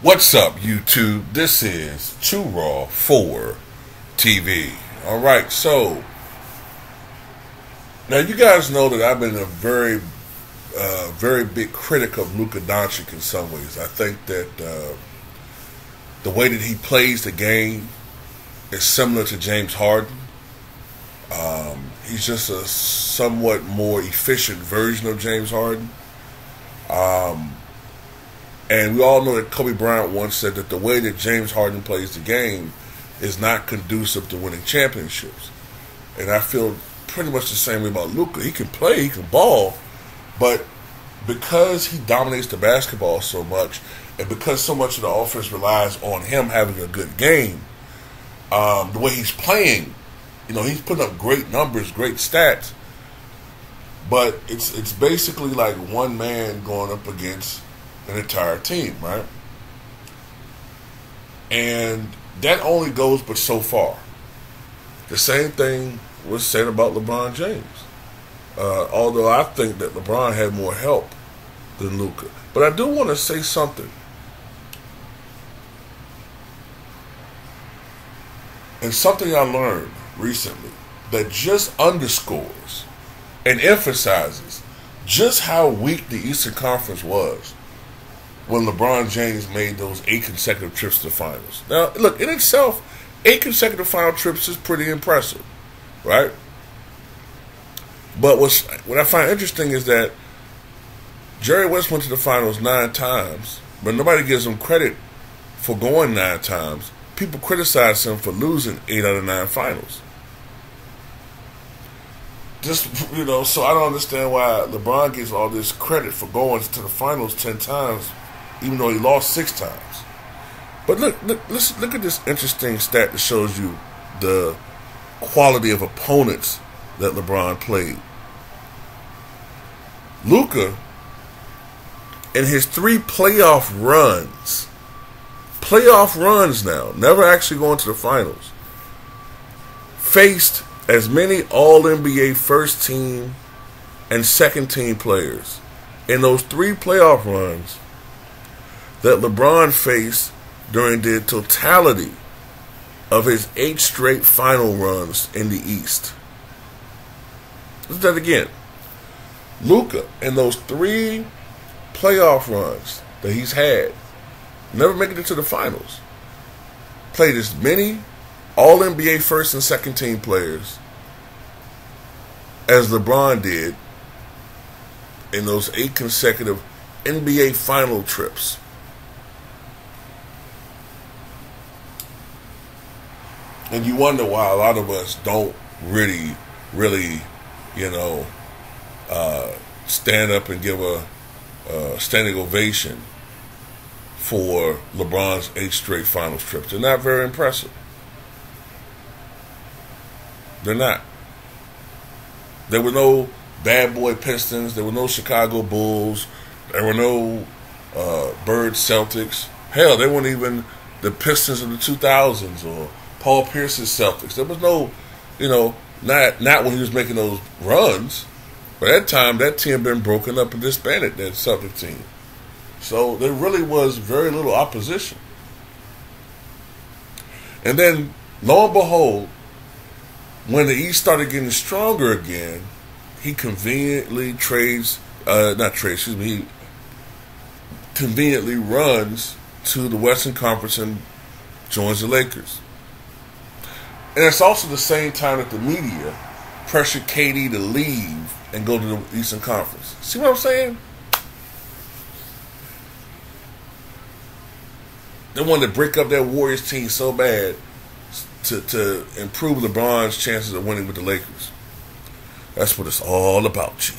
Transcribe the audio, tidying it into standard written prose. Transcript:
What's up, YouTube? This is Too Raw for TV. Alright, so now you guys know that I've been a very big critic of Luka Doncic in some ways. I think that the way that he plays the game is similar to James Harden. He's just a somewhat more efficient version of James Harden. And we all know that Kobe Bryant once said that the way that James Harden plays the game is not conducive to winning championships. And I feel pretty much the same way about Luka. He can play, he can ball, but because he dominates the basketball so much, and because so much of the offense relies on him having a good game, the way he's playing, he's putting up great numbers, great stats, but it's basically like one man going up against an entire team, right? And that only goes but so far. The same thing was said about LeBron James. Although I think that LeBron had more help than Luka. But I do want to say something. And something I learned recently that just underscores and emphasizes just how weak the Eastern Conference was when LeBron James made those 8 consecutive trips to the finals. Now, look, in itself, 8 consecutive final trips is pretty impressive, right? But what I find interesting is that Jerry West went to the finals 9 times, but nobody gives him credit for going 9 times. People criticize him for losing 8 out of 9 finals. Just, so I don't understand why LeBron gets all this credit for going to the finals 10 times, even though he lost 6 times. But look at this interesting stat that shows you the quality of opponents that LeBron played. Luka, in his 3 playoff runs now, never actually going to the finals, faced as many All-NBA first team and second team players in those 3 playoff runs that LeBron faced during the totality of his 8 straight final runs in the East. Let's do that again. Luka, in those 3 playoff runs that he's had, never making it to the finals, played as many All-NBA first and second team players as LeBron did in those 8 consecutive NBA final trips. And you wonder why a lot of us don't really, stand up and give a standing ovation for LeBron's 8 straight finals trips. They're not very impressive. They're not. There were no bad boy Pistons. There were no Chicago Bulls. There were no Bird Celtics. Hell, they weren't even the Pistons of the 2000s or Paul Pierce's Celtics. There was no, not when he was making those runs. By that time, that team had been broken up and disbanded, that Celtic team. So there really was very little opposition. And then, lo and behold, when the East started getting stronger again, he conveniently he conveniently runs to the Western Conference and joins the Lakers. And it's also the same time that the media pressured KD to leave and go to the Eastern Conference. See what I'm saying? They wanted to break up that Warriors team so bad to improve LeBron's chances of winning with the Lakers. That's what it's all about, G.